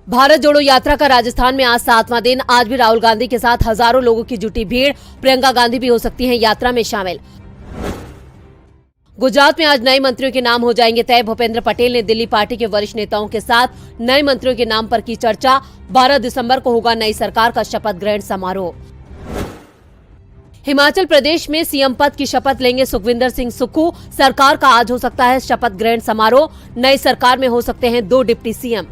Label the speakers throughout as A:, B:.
A: भारत जोड़ो यात्रा का राजस्थान में आज 7वां दिन। आज भी राहुल गांधी के साथ हजारों लोगों की जुटी भीड़। प्रियंका गांधी भी हो सकती हैं यात्रा में शामिल। गुजरात में आज नए मंत्रियों के नाम हो जाएंगे तय। भूपेंद्र पटेल ने दिल्ली पार्टी के वरिष्ठ नेताओं के साथ नए मंत्रियों के नाम पर की चर्चा। 12 दिसंबर को होगा नई सरकार का शपथ ग्रहण समारोह। हिमाचल प्रदेश में सीएम पद की शपथ लेंगे सुखविंदर सिंह सुक्खू। सरकार का आज हो सकता है शपथ ग्रहण समारोह। नई सरकार में हो सकते हैं 2 डिप्टी सीएम।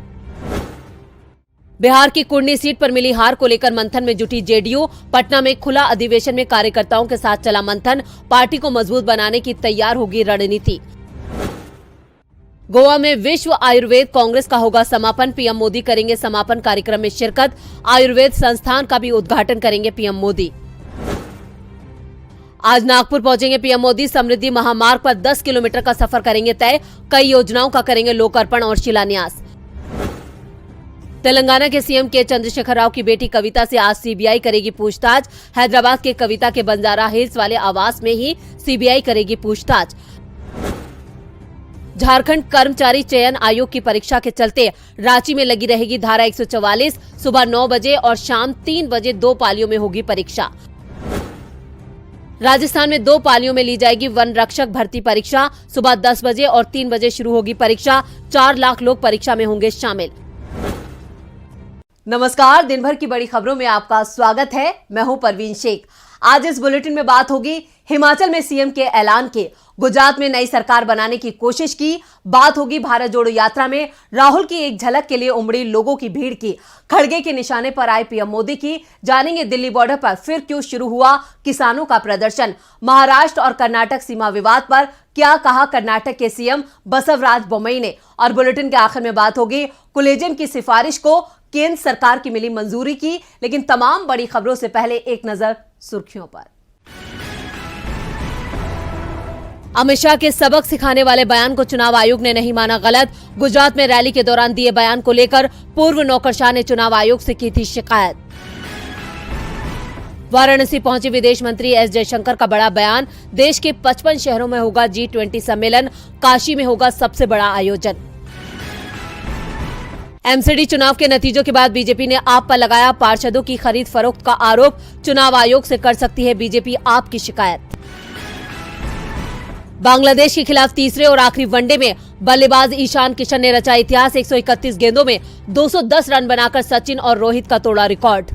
A: बिहार की कुर्नी सीट पर मिली हार को लेकर मंथन में जुटी जेडीयू। पटना में खुला अधिवेशन में कार्यकर्ताओं के साथ चला मंथन। पार्टी को मजबूत बनाने की तैयार होगी रणनीति। गोवा में विश्व आयुर्वेद कांग्रेस का होगा समापन। पीएम मोदी करेंगे समापन कार्यक्रम में शिरकत। आयुर्वेद संस्थान का भी उद्घाटन करेंगे पीएम मोदी। आज नागपुर पहुंचेंगे पीएम मोदी। समृद्धि महामार्ग पर 10 किलोमीटर का सफर करेंगे तय। कई योजनाओं का करेंगे लोकार्पण और शिलान्यास। तेलंगाना के सीएम के चंद्रशेखर राव की बेटी कविता से आज सीबीआई करेगी पूछताछ। हैदराबाद के कविता के बंजारा हिल्स वाले आवास में ही सीबीआई करेगी पूछताछ। झारखंड कर्मचारी चयन आयोग की परीक्षा के चलते रांची में लगी रहेगी धारा 144। सुबह 9 बजे और शाम 3 बजे 2 पालियों में होगी परीक्षा। राजस्थान में 2 पालियों में ली जाएगी वन रक्षक भर्ती परीक्षा। सुबह 10 बजे और 3 बजे शुरू होगी परीक्षा। 4 लाख लोग परीक्षा में होंगे शामिल। नमस्कार, दिन भर की बड़ी खबरों में आपका स्वागत है। मैं हूं परवीन शेख। आज इस बुलेटिन में बात होगी हिमाचल में सीएम के ऐलान की, गुजरात में नई सरकार बनाने की कोशिश की, बात होगी भारत जोड़ो यात्रा में राहुल की एक झलक के लिए उमड़ी लोगों की भीड़ की, खड़गे के निशाने पर आए पीएम मोदी की, जानेंगे दिल्ली बॉर्डर पर फिर क्यों शुरू हुआ किसानों का प्रदर्शन, महाराष्ट्र और कर्नाटक सीमा विवाद पर क्या कहा कर्नाटक के सीएम बसवराज बोम्मई ने, और बुलेटिन के आखिर में बात होगी कोलेजियम की सिफारिश को केंद्र सरकार की मिली मंजूरी की। लेकिन तमाम बड़ी खबरों से पहले एक नजर सुर्खियों पर। अमित शाह के सबक सिखाने वाले बयान को चुनाव आयोग ने नहीं माना गलत। गुजरात में रैली के दौरान दिए बयान को लेकर पूर्व नौकरशाह ने चुनाव आयोग से की थी शिकायत। वाराणसी पहुंचे विदेश मंत्री एस जयशंकर का बड़ा बयान। देश के 55 शहरों में होगा G20 सम्मेलन। काशी में होगा सबसे बड़ा आयोजन। एमसीडी चुनाव के नतीजों के बाद बीजेपी ने आप पर लगाया पार्षदों की खरीद फरोख्त का आरोप। चुनाव आयोग से कर सकती है बीजेपी आप की शिकायत। बांग्लादेश के खिलाफ तीसरे और आखिरी वनडे में बल्लेबाज ईशान किशन ने रचा इतिहास। 131 गेंदों में 210 रन बनाकर सचिन और रोहित का तोड़ा रिकॉर्ड।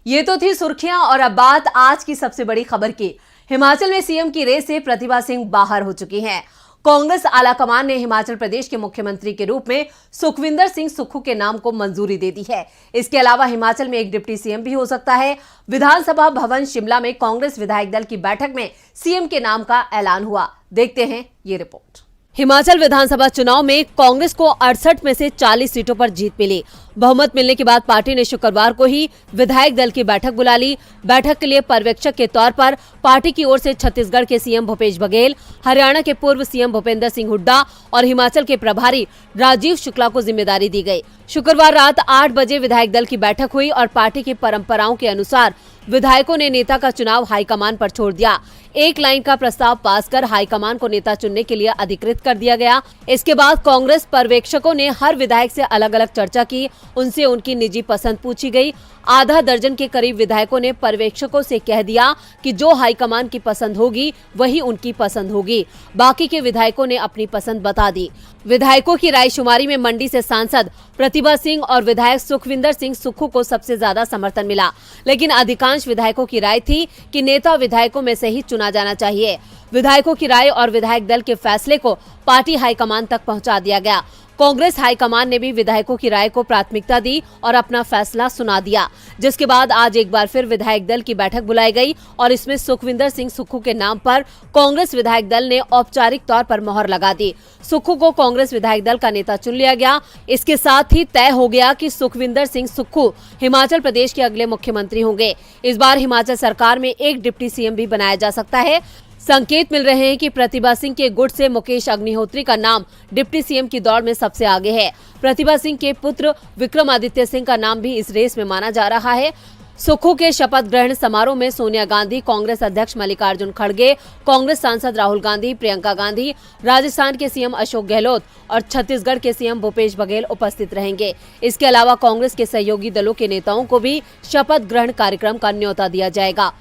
A: ये तो थी सुर्खियां और अब बात आज की सबसे बड़ी खबर की। हिमाचल में सीएम की रेस से प्रतिभा सिंह बाहर हो चुकी हैं। कांग्रेस आलाकमान ने हिमाचल प्रदेश के मुख्यमंत्री के रूप में सुखविंदर सिंह सुक्खू के नाम को मंजूरी दे दी है। इसके अलावा हिमाचल में एक डिप्टी सीएम भी हो सकता है। विधानसभा भवन शिमला में कांग्रेस विधायक दल की बैठक में सीएम के नाम का ऐलान हुआ। देखते हैं ये रिपोर्ट। हिमाचल विधानसभा चुनाव में कांग्रेस को 68 में से 40 सीटों पर जीत मिली। बहुमत मिलने के बाद पार्टी ने शुक्रवार को ही विधायक दल की बैठक बुला ली। बैठक के लिए पर्यवेक्षक के तौर पर पार्टी की ओर से छत्तीसगढ़ के सीएम भूपेश बघेल, हरियाणा के पूर्व सीएम भूपेंद्र सिंह हुड्डा और हिमाचल के प्रभारी राजीव शुक्ला को जिम्मेदारी दी गई। शुक्रवार रात 8 बजे विधायक दल की बैठक हुई और पार्टी की परंपराओं के अनुसार विधायकों ने नेता का चुनाव हाईकमान पर छोड़ दिया। एक लाइन का प्रस्ताव पास कर हाईकमान को नेता चुनने के लिए अधिकृत कर दिया गया। इसके बाद कांग्रेस पर्यवेक्षकों ने हर विधायक से अलग अलग चर्चा की, उनसे उनकी निजी पसंद पूछी गई। आधा दर्जन के करीब विधायकों ने पर्यवेक्षकों से कह दिया कि जो हाईकमान की पसंद होगी वही उनकी पसंद होगी। बाकी के विधायकों ने अपनी पसंद बता दी। विधायकों की रायशुमारी में मंडी से सांसद प्रतिभा सिंह और विधायक सुखविंदर सिंह सुक्खू को सबसे ज्यादा समर्थन मिला। लेकिन अधिकांश विधायकों की राय थी कि नेता विधायकों में से ही चुना जाना चाहिए। विधायकों की राय और विधायक दल के फैसले को पार्टी हाईकमान तक पहुंचा दिया गया। कांग्रेस हाईकमान ने भी विधायकों की राय को प्राथमिकता दी और अपना फैसला सुना दिया, जिसके बाद आज एक बार फिर विधायक दल की बैठक बुलाई गई और इसमें सुखविंदर सिंह सुक्खू के नाम पर कांग्रेस विधायक दल ने औपचारिक तौर पर मोहर लगा दी। सुक्खू को कांग्रेस विधायक दल का नेता चुन लिया गया। इसके साथ ही तय हो गया कि सुखविंदर सिंह सुक्खू हिमाचल प्रदेश के अगले मुख्यमंत्री होंगे। इस बार हिमाचल सरकार में एक डिप्टी सीएम भी बनाया जा सकता है। संकेत मिल रहे हैं कि प्रतिभा सिंह के गुट से मुकेश अग्निहोत्री का नाम डिप्टी सीएम की दौड़ में सबसे आगे है। प्रतिभा सिंह के पुत्र विक्रमादित्य सिंह का नाम भी इस रेस में माना जा रहा है। सुक्खू के शपथ ग्रहण समारोह में सोनिया गांधी, कांग्रेस अध्यक्ष मल्लिकार्जुन खड़गे, कांग्रेस सांसद राहुल गांधी, प्रियंका गांधी, राजस्थान के सीएम अशोक गहलोत और छत्तीसगढ़ के सीएम भूपेश बघेल उपस्थित रहेंगे। इसके अलावा कांग्रेस के सहयोगी दलों के नेताओं को भी शपथ ग्रहण कार्यक्रम का न्योता दिया जाएगा।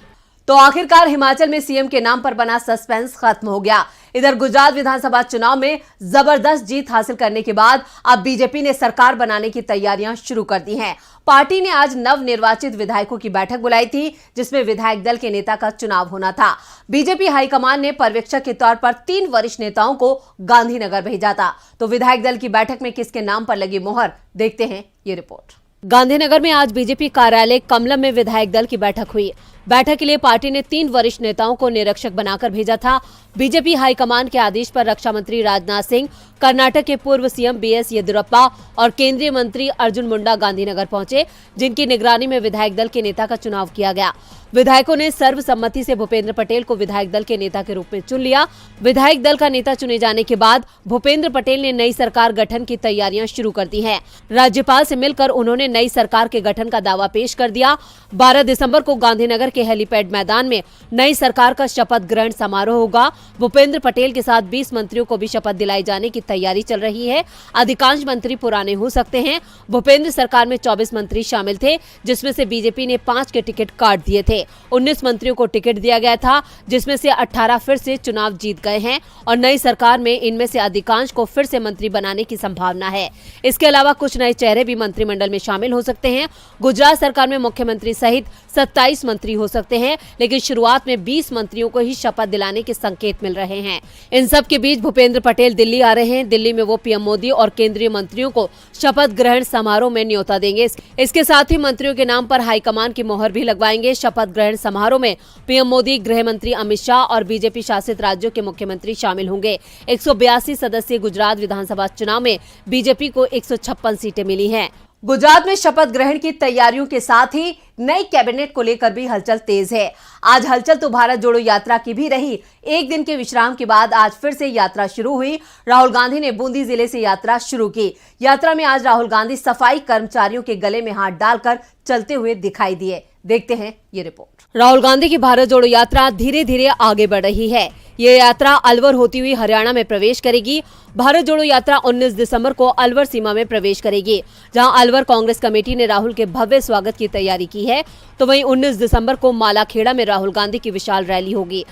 A: तो आखिरकार हिमाचल में सीएम के नाम पर बना सस्पेंस खत्म हो गया। इधर गुजरात विधानसभा चुनाव में जबरदस्त जीत हासिल करने के बाद अब बीजेपी ने सरकार बनाने की तैयारियां शुरू कर दी हैं। पार्टी ने आज नव निर्वाचित विधायकों की बैठक बुलाई थी, जिसमें विधायक दल के नेता का चुनाव होना था। बीजेपी हाईकमान ने पर्यवेक्षक के तौर पर 3 वरिष्ठ नेताओं को गांधीनगर भेजा था। तो विधायक दल की बैठक में किसके नाम पर लगी मोहर, देखते हैं ये रिपोर्ट। गांधीनगर में आज बीजेपी कार्यालय कमलम में विधायक दल की बैठक हुई। बैठक के लिए पार्टी ने 3 वरिष्ठ नेताओं को निरीक्षक बनाकर भेजा था। बीजेपी हाईकमान के आदेश पर रक्षा मंत्री राजनाथ सिंह, कर्नाटक के पूर्व सीएम बीएस येदियुरप्पा और केंद्रीय मंत्री अर्जुन मुंडा गांधीनगर पहुंचे, जिनकी निगरानी में विधायक दल के नेता का चुनाव किया गया। विधायकों ने सर्वसम्मति से भूपेंद्र पटेल को विधायक दल के नेता के रूप में चुन लिया। विधायक दल का नेता चुने जाने के बाद भूपेंद्र पटेल ने नई सरकार गठन की तैयारियां शुरू कर दी हैं। राज्यपाल से मिलकर उन्होंने नई सरकार के गठन का दावा पेश कर दिया। 12 दिसंबर को गांधीनगर के हेलीपैड मैदान में नई सरकार का शपथ ग्रहण समारोह होगा। भूपेंद्र पटेल के साथ 20 मंत्रियों को भी शपथ दिलाई जाने की तैयारी चल रही है। अधिकांश मंत्री पुराने हो सकते हैं। भूपेंद्र सरकार में 24 मंत्री शामिल थे, जिसमें से बीजेपी ने 5 के टिकट काट दिए थे। 19 मंत्रियों को टिकट दिया गया था, जिसमें से 18 फिर से चुनाव जीत गए हैं और नई सरकार में इनमें से अधिकांश को फिर से मंत्री बनाने की संभावना है। इसके अलावा कुछ नए चेहरे भी मंत्रिमंडल में शामिल हो सकते हैं। गुजरात सरकार में मुख्यमंत्री सहित 27 मंत्री हो सकते हैं, लेकिन शुरुआत में 20 मंत्रियों को ही शपथ दिलाने के संकेत मिल रहे हैं। इन सब के बीच भूपेंद्र पटेल दिल्ली आ रहे हैं। दिल्ली में वो पीएम मोदी और केंद्रीय मंत्रियों को शपथ ग्रहण समारोह में न्योता देंगे। इसके साथ ही मंत्रियों के नाम पर हाईकमान की मोहर भी लगवाएंगे। शपथ ग्रहण समारोह में पीएम मोदी, गृह मंत्री अमित शाह और बीजेपी शासित राज्यों के मुख्यमंत्री शामिल होंगे। 182 सदस्यीय गुजरात विधानसभा चुनाव में बीजेपी को 156 सीटें मिली हैं। गुजरात में शपथ ग्रहण की तैयारियों के साथ ही नई कैबिनेट को लेकर भी हलचल तेज है। आज हलचल तो भारत जोड़ो यात्रा की भी रही। एक दिन के विश्राम के बाद आज फिर से यात्रा शुरू हुई। राहुल गांधी ने बूंदी जिले से यात्रा शुरू की। यात्रा में आज राहुल गांधी सफाई कर्मचारियों के गले में हाथ डालकर चलते हुए दिखाई दिए। देखते हैं ये रिपोर्ट। राहुल गांधी की भारत जोड़ो यात्रा धीरे धीरे आगे बढ़ रही है। ये यात्रा अलवर होती हुई हरियाणा में प्रवेश करेगी। भारत जोड़ो यात्रा 19 दिसंबर को अलवर सीमा में प्रवेश करेगी, जहां अलवर कांग्रेस कमेटी ने राहुल के भव्य स्वागत की तैयारी की है। तो वहीं 19 दिसंबर को मालाखेड़ा में राहुल गांधी की विशाल रैली होगी।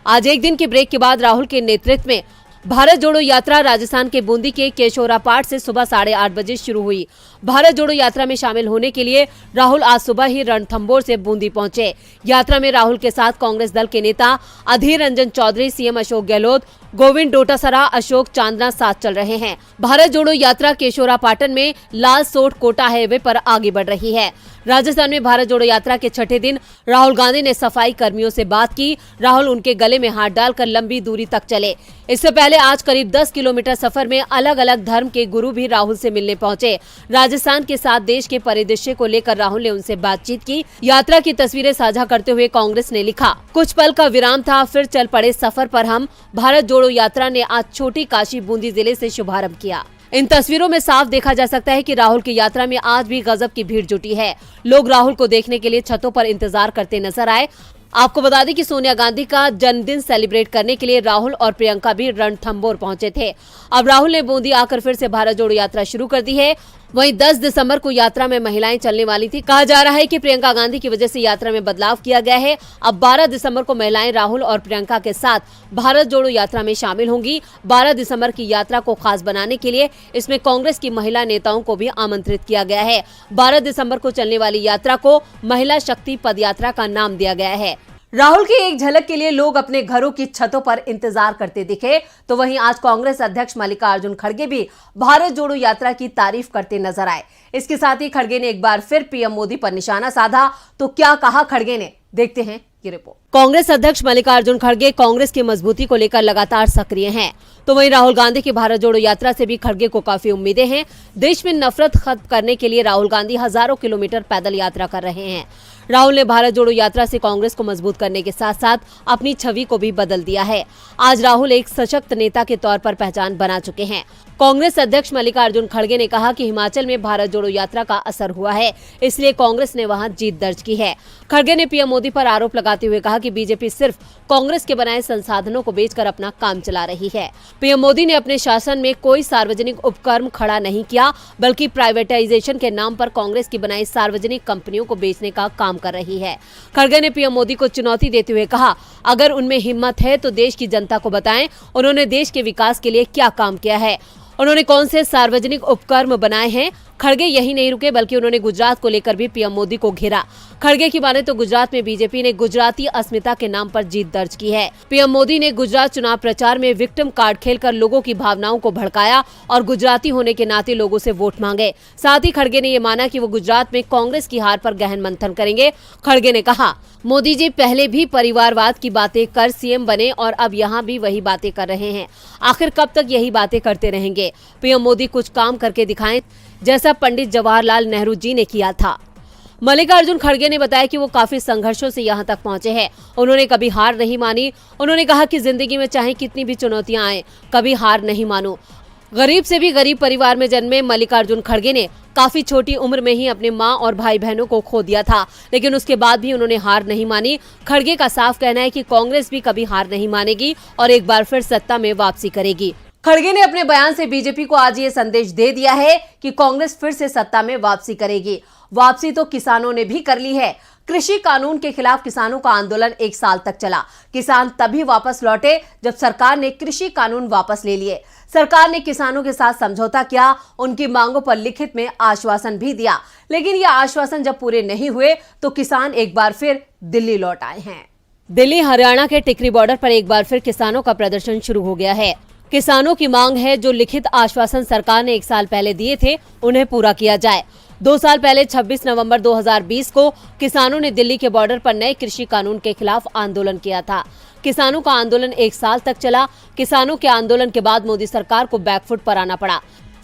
A: आज एक दिन के ब्रेक के बाद राहुल के नेतृत्व में भारत जोड़ो यात्रा राजस्थान के बूंदी के केशोरापाट से सुबह 8:30 बजे शुरू हुई। भारत जोड़ो यात्रा में शामिल होने के लिए राहुल आज सुबह ही रणथंभौर से बूंदी पहुंचे। यात्रा में राहुल के साथ कांग्रेस दल के नेता अधीर रंजन चौधरी, सीएम अशोक गहलोत, गोविंद डोटासरा, अशोक चांदना साथ चल रहे हैं। भारत जोड़ो यात्रा केशोरापाटन में लाल सोट कोटा हाईवे पर आगे बढ़ रही है। राजस्थान में भारत जोड़ो यात्रा के छठे दिन राहुल गांधी ने सफाई कर्मियों से बात की। राहुल उनके गले में हाथ डालकर लंबी दूरी तक चले। इससे पहले आज करीब 10 किलोमीटर सफर में अलग अलग धर्म के गुरु भी राहुल से मिलने पहुंचे। राजस्थान के साथ देश के परिदृश्य को लेकर राहुल ने उनसे बातचीत की। यात्रा की तस्वीरें साझा करते हुए कांग्रेस ने लिखा, कुछ पल का विराम था, फिर चल पड़े सफर पर हम। भारत जोड़ो यात्रा ने आज छोटी काशी बूंदी जिले से शुभारंभ किया। इन तस्वीरों में साफ देखा जा सकता है कि राहुल की यात्रा में आज भी गजब की भीड़ जुटी है। लोग राहुल को देखने के लिए छतों पर इंतजार करते नजर आए। आपको बता दें कि सोनिया गांधी का जन्मदिन सेलिब्रेट करने के लिए राहुल और प्रियंका भी रणथंभौर पहुंचे थे। अब राहुल ने बूंदी आकर फिर से भारत जोड़ो यात्रा शुरू कर दी है। वहीं 10 दिसंबर को यात्रा में महिलाएं चलने वाली थी। कहा जा रहा है कि प्रियंका गांधी की वजह से यात्रा में बदलाव किया गया है। अब 12 दिसंबर को महिलाएं राहुल और प्रियंका के साथ भारत जोड़ो यात्रा में शामिल होंगी। 12 दिसंबर की यात्रा को खास बनाने के लिए इसमें कांग्रेस की महिला नेताओं को भी आमंत्रित किया गया है। 12 दिसंबर को चलने वाली यात्रा को महिला शक्ति पदयात्रा का नाम दिया गया है। राहुल की एक झलक के लिए लोग अपने घरों की छतों पर इंतजार करते दिखे। तो वहीं आज कांग्रेस अध्यक्ष मल्लिकार्जुन खड़गे भी भारत जोड़ो यात्रा की तारीफ करते नजर आए। इसके साथ ही खड़गे ने एक बार फिर पीएम मोदी पर निशाना साधा। तो क्या कहा खड़गे ने, देखते हैं ये रिपोर्ट। कांग्रेस अध्यक्ष मल्लिकार्जुन खड़गे कांग्रेस की मजबूती को लेकर लगातार सक्रिय हैं। तो वहीं राहुल गांधी की भारत जोड़ो यात्रा से भी खड़गे को काफी उम्मीदें हैं। देश में नफरत खत्म करने के लिए राहुल गांधी हजारों किलोमीटर पैदल यात्रा कर रहे हैं। राहुल ने भारत जोड़ो यात्रा से कांग्रेस को मजबूत करने के साथ साथ अपनी छवि को भी बदल दिया है। आज राहुल एक सशक्त नेता के तौर पर पहचान बना चुके हैं। कांग्रेस अध्यक्ष मल्लिकार्जुन खड़गे ने कहा कि हिमाचल में भारत जोड़ो यात्रा का असर हुआ है, इसलिए कांग्रेस ने वहां जीत दर्ज की है। खड़गे ने पीएम मोदी पर आरोप लगाते हुए कहा कि बीजेपी सिर्फ कांग्रेस के बनाए संसाधनों को बेचकर अपना काम चला रही है। पीएम मोदी ने अपने शासन में कोई सार्वजनिक उपक्रम खड़ा नहीं किया, बल्कि प्राइवेटाइजेशन के नाम पर कांग्रेस की बनाई सार्वजनिक कंपनियों को बेचने का काम कर रही है। खड़गे ने पीएम मोदी को चुनौती देते हुए कहा, अगर उनमें हिम्मत है तो देश की जनता को बताएं उन्होंने देश के विकास के लिए क्या काम किया है, उन्होंने कौन से सार्वजनिक उपक्रम बनाए हैं। खड़गे यही नहीं रुके, बल्कि उन्होंने गुजरात को लेकर भी पीएम मोदी को घेरा। खड़गे की माने तो गुजरात में बीजेपी ने गुजराती अस्मिता के नाम पर जीत दर्ज की है। पीएम मोदी ने गुजरात चुनाव प्रचार में विक्टिम कार्ड खेलकर लोगों की भावनाओं को भड़काया और गुजराती होने के नाते लोगों से वोट मांगे। साथ ही खड़गे ने ये माना कि वो गुजरात में कांग्रेस की हार पर गहन मंथन करेंगे। खड़गे ने कहा, मोदी जी पहले भी परिवारवाद की बातें कर सीएम बने और अब यहाँ भी वही बातें कर रहे हैं। आखिर कब तक यही बातें करते रहेंगे? पीएम मोदी कुछ काम करके दिखाएं, जैसा पंडित जवाहरलाल नेहरू जी ने किया था। मल्लिकार्जुन खड़गे ने बताया कि वो काफी संघर्षों से यहाँ तक पहुंचे हैं। उन्होंने कभी हार नहीं मानी। उन्होंने कहा कि जिंदगी में चाहे कितनी भी चुनौतियां आए, कभी हार नहीं मानो। गरीब से भी गरीब परिवार में जन्मे मल्लिकार्जुन खड़गे ने काफी छोटी उम्र में ही अपने माँ और भाई बहनों को खो दिया था, लेकिन उसके बाद भी उन्होंने हार नहीं मानी। खड़गे का साफ कहना है कि कांग्रेस भी कभी हार नहीं मानेगी और एक बार फिर सत्ता में वापसी करेगी। खड़गे ने अपने बयान से बीजेपी को आज ये संदेश दे दिया है कि कांग्रेस फिर से सत्ता में वापसी करेगी। वापसी तो किसानों ने भी कर ली है। कृषि कानून के खिलाफ किसानों का आंदोलन 1 साल तक चला। किसान तभी वापस लौटे जब सरकार ने कृषि कानून वापस ले लिए। सरकार ने किसानों के साथ समझौता किया, उनकी मांगों पर लिखित में आश्वासन भी दिया, लेकिन ये आश्वासन जब पूरे नहीं हुए तो किसान एक बार फिर दिल्ली लौट आए हैं। दिल्ली हरियाणा के टिकरी बॉर्डर पर एक बार फिर किसानों का प्रदर्शन शुरू हो गया है। किसानों की मांग है जो लिखित आश्वासन सरकार ने 1 साल पहले दिए थे उन्हें पूरा किया जाए। 2 साल पहले 26 नवंबर 2020 को किसानों ने दिल्ली के बॉर्डर पर नए कृषि कानून के खिलाफ आंदोलन किया था। किसानों का आंदोलन 1 साल तक चला। किसानों के आंदोलन के बाद मोदी सरकार को बैकफुट पर आना पड़ा।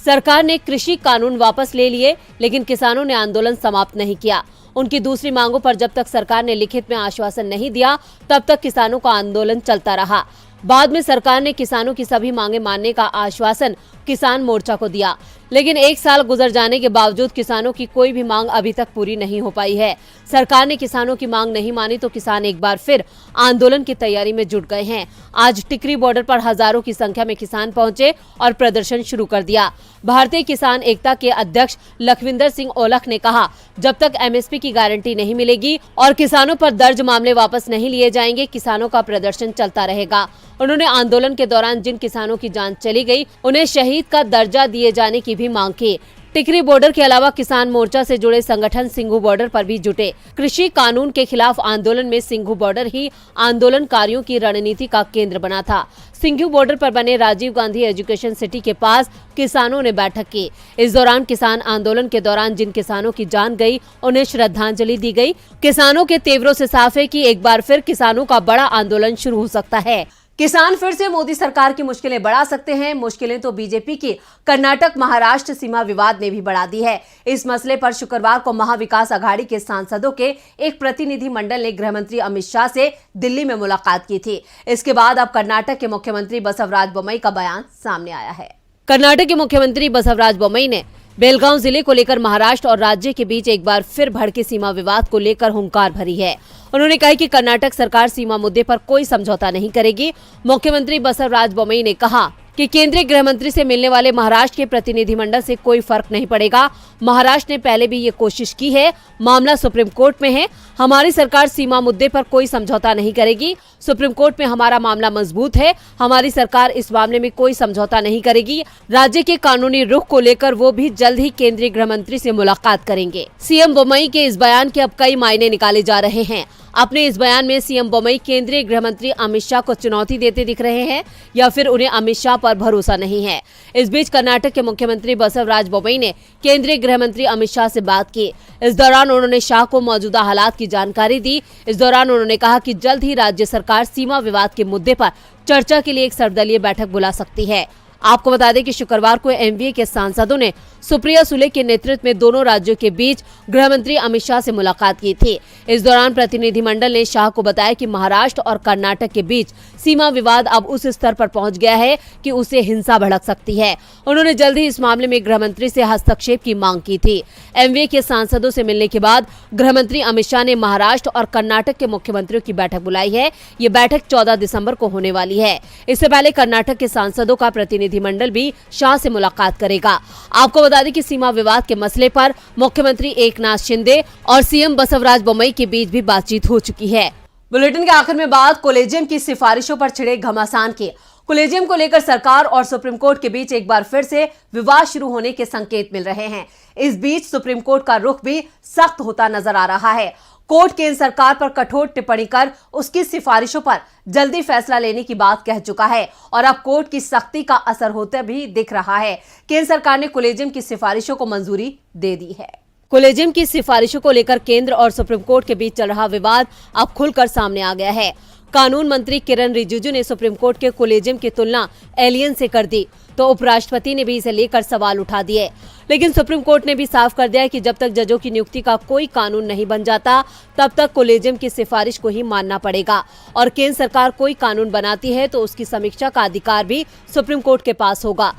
A: सरकार ने कृषि कानून वापस ले लिए, लेकिन किसानों ने आंदोलन समाप्त नहीं किया। उनकी दूसरी मांगों पर जब तक सरकार ने लिखित में आश्वासन नहीं दिया, तब तक किसानों का आंदोलन चलता रहा। बाद में सरकार ने किसानों की सभी मांगे मानने का आश्वासन किसान मोर्चा को दिया, लेकिन 1 साल गुजर जाने के बावजूद किसानों की कोई भी मांग अभी तक पूरी नहीं हो पाई है। सरकार ने किसानों की मांग नहीं मानी तो किसान एक बार फिर आंदोलन की तैयारी में जुट गए हैं। आज टिकरी बॉर्डर पर हजारों की संख्या में किसान पहुंचे और प्रदर्शन शुरू कर दिया। भारतीय किसान एकता के अध्यक्ष लखविंदर सिंह ओलख ने कहा, जब तक एमएसपी की गारंटी नहीं मिलेगी और किसानों पर दर्ज मामले वापस नहीं लिए जाएंगे, किसानों का प्रदर्शन चलता रहेगा। उन्होंने आंदोलन के दौरान जिन किसानों की जान चली गई, उन्हें शहीद का दर्जा दिए जाने की भी मांग की। टिकरी बॉर्डर के अलावा किसान मोर्चा से जुड़े संगठन सिंघू बॉर्डर पर भी जुटे। कृषि कानून के खिलाफ आंदोलन में सिंघू बॉर्डर ही आंदोलनकारियों की रणनीति का केंद्र बना था। सिंघू बॉर्डर पर बने राजीव गांधी एजुकेशन सिटी के पास किसानों ने बैठक की। इस दौरान किसान आंदोलन के दौरान जिन किसानों की जान गई, उन्हें श्रद्धांजलि दी गई। किसानों के तेवरों से साफ है कि एक बार फिर किसानों का बड़ा आंदोलन शुरू हो सकता है। किसान फिर से मोदी सरकार की मुश्किलें बढ़ा सकते हैं। मुश्किलें तो बीजेपी की कर्नाटक महाराष्ट्र सीमा विवाद ने भी बढ़ा दी है। इस मसले पर शुक्रवार को महाविकास आघाड़ी के सांसदों के एक प्रतिनिधि मंडल ने गृह मंत्री अमित शाह से दिल्ली में मुलाकात की थी। इसके बाद अब कर्नाटक के मुख्यमंत्री बसवराज बोम्मई का बयान सामने आया है। कर्नाटक के मुख्यमंत्री बसवराज बोम्मई ने बेलगांव जिले को लेकर महाराष्ट्र और राज्य के बीच एक बार फिर भड़के सीमा विवाद को लेकर हुंकार भरी है। उन्होंने कहा कि कर्नाटक सरकार सीमा मुद्दे पर कोई समझौता नहीं करेगी। मुख्यमंत्री बसवराज बोम्मई ने कहा कि केंद्रीय गृह मंत्री से मिलने वाले महाराष्ट्र के प्रतिनिधिमंडल से कोई फर्क नहीं पड़ेगा। महाराष्ट्र ने पहले भी ये कोशिश की है। मामला सुप्रीम कोर्ट में है। हमारी सरकार सीमा मुद्दे पर कोई समझौता नहीं करेगी। सुप्रीम कोर्ट में हमारा मामला मजबूत है। हमारी सरकार इस मामले में कोई समझौता नहीं करेगी। राज्य के कानूनी रुख को लेकर वो भी जल्द ही केंद्रीय गृह मंत्री से मुलाकात करेंगे। सीएम बोम्मई के इस बयान के अब कई मायने निकाले जा रहे हैं। अपने इस बयान में सीएम बोम्मई केंद्रीय गृह मंत्री अमित शाह को चुनौती देते दिख रहे हैं या फिर उन्हें अमित शाह पर भरोसा नहीं है। इस बीच कर्नाटक के मुख्यमंत्री बसवराज बोम्मई ने केंद्रीय गृह मंत्री अमित शाह से बात की। इस दौरान उन्होंने शाह को मौजूदा हालात की जानकारी दी। इस दौरान उन्होंने कहा कि जल्द ही राज्य सरकार सीमा विवाद के मुद्दे पर चर्चा के लिए एक सर्वदलीय बैठक बुला सकती है। आपको बता दें कि शुक्रवार को एमवीए के सांसदों ने सुप्रिया सुले के नेतृत्व में दोनों राज्यों के बीच गृह मंत्री अमित शाह से मुलाकात की थी। इस दौरान प्रतिनिधिमंडल ने शाह को बताया कि महाराष्ट्र और कर्नाटक के बीच सीमा विवाद अब उस स्तर पर पहुंच गया है कि उससे हिंसा भड़क सकती है। उन्होंने जल्द ही इस मामले में गृह मंत्री से हस्तक्षेप की मांग की थी। एमवीए के सांसदों से मिलने के बाद गृह मंत्री अमित शाह ने महाराष्ट्र और कर्नाटक के मुख्यमंत्रियों की बैठक बुलाई है। ये बैठक 14 दिसंबर को होने वाली है। इससे पहले कर्नाटक के सांसदों का प्रतिनिधिमंडल भी शाह से मुलाकात करेगा। आपको बता दें कि सीमा विवाद के मसले पर मुख्यमंत्री एकनाथ शिंदे और सीएम बसवराज बोम्मई के बीच भी बातचीत हो चुकी है। बुलेटिन के आखिर में बात कोलेजियम की सिफारिशों पर छिड़े घमासान की। कोलेजियम को लेकर सरकार और सुप्रीम कोर्ट के बीच एक बार फिर से विवाद शुरू होने के संकेत मिल रहे हैं। इस बीच सुप्रीम कोर्ट का रुख भी सख्त होता नजर आ रहा है। कोर्ट केंद्र सरकार पर कठोर टिप्पणी कर उसकी सिफारिशों पर जल्दी फैसला लेने की बात कह चुका है और अब कोर्ट की सख्ती का असर होता भी दिख रहा है। केंद्र सरकार ने कोलेजियम की सिफारिशों को मंजूरी दे दी है। कोलेजियम की सिफारिशों को लेकर केंद्र और सुप्रीम कोर्ट के बीच चल रहा विवाद अब खुलकर सामने आ गया है। कानून मंत्री किरण रिजिजू ने सुप्रीम कोर्ट के कोलेजियम की तुलना एलियन से कर दी तो उपराष्ट्रपति ने भी इसे लेकर सवाल उठा दिए। लेकिन सुप्रीम कोर्ट ने भी साफ कर दिया कि जब तक जजों की नियुक्ति का कोई कानून नहीं बन जाता तब तक कोलेजियम की सिफारिश को ही मानना पड़ेगा और केंद्र सरकार कोई कानून बनाती है तो उसकी समीक्षा का अधिकार भी सुप्रीम कोर्ट के पास होगा।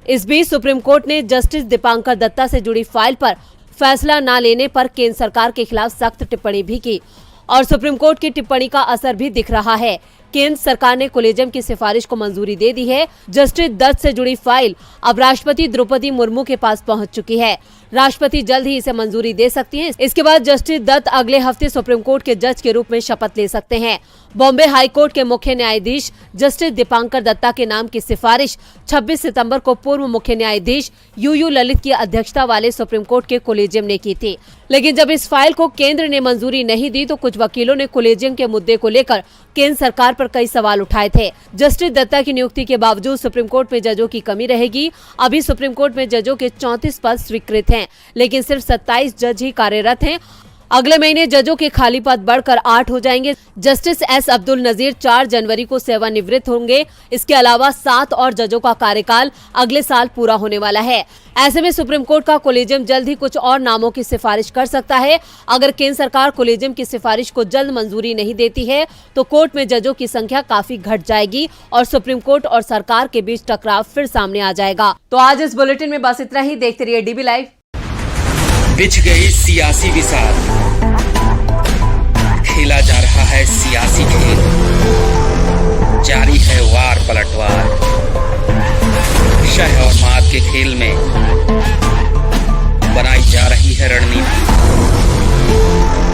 A: इस बीच सुप्रीम कोर्ट ने जस्टिस दीपांकर दत्ता से जुड़ी फाइल पर फैसला न लेने पर केंद्र सरकार के खिलाफ सख्त टिप्पणी भी की और सुप्रीम कोर्ट की टिप्पणी का असर भी दिख रहा है। केंद्र सरकार ने कोलेजियम की सिफारिश को मंजूरी दे दी है। जस्टिस दत्त से जुड़ी फाइल अब राष्ट्रपति द्रौपदी मुर्मू के पास पहुंच चुकी है। राष्ट्रपति जल्द ही इसे मंजूरी दे सकती हैं। इसके बाद जस्टिस दत्त अगले हफ्ते सुप्रीम कोर्ट के जज के रूप में शपथ ले सकते हैं। बॉम्बे हाई कोर्ट के मुख्य न्यायाधीश जस्टिस दीपांकर दत्ता के नाम की सिफारिश 26 सितंबर को पूर्व मुख्य न्यायाधीश यूयू ललित की अध्यक्षता वाले सुप्रीम कोर्ट के कोलेजियम ने की थी। लेकिन जब इस फाइल को केंद्र ने मंजूरी नहीं दी तो कुछ वकीलों ने कोलेजियम के मुद्दे को लेकर केंद्र सरकार पर कई सवाल उठाए थे। जस्टिस दत्ता की नियुक्ति के बावजूद सुप्रीम कोर्ट में जजों की कमी रहेगी। अभी सुप्रीम कोर्ट में जजों के 34 पद स्वीकृत हैं, लेकिन सिर्फ 27 जज ही कार्यरत हैं। अगले महीने जजों के खाली पद बढ़कर 8 हो जाएंगे। जस्टिस एस अब्दुल नजीर 4 जनवरी को सेवानिवृत्त होंगे। इसके अलावा 7 और जजों का कार्यकाल अगले साल पूरा होने वाला है। ऐसे में सुप्रीम कोर्ट का कोलेजियम जल्द ही कुछ और नामों की सिफारिश कर सकता है। अगर केंद्र सरकार कोलेजियम की सिफारिश को जल्द मंजूरी नहीं देती है तो कोर्ट में जजों की संख्या काफी घट जाएगी और सुप्रीम कोर्ट और सरकार के बीच टकराव फिर सामने आ जाएगा। तो आज इस बुलेटिन में बस इतना ही। देखते रहिए डीबी लाइव।
B: बिछ गई सियासी विसार, खेला जा रहा है सियासी खेल, जारी है वार पलटवार। शह और मात के खेल में बनाई जा रही है रणनीति।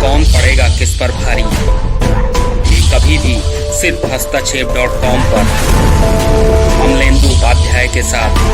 B: कौन पड़ेगा किस पर भारी, ये कभी भी सिर्फ हस्तक्षेप.com पर अमलेंदु उपाध्याय के साथ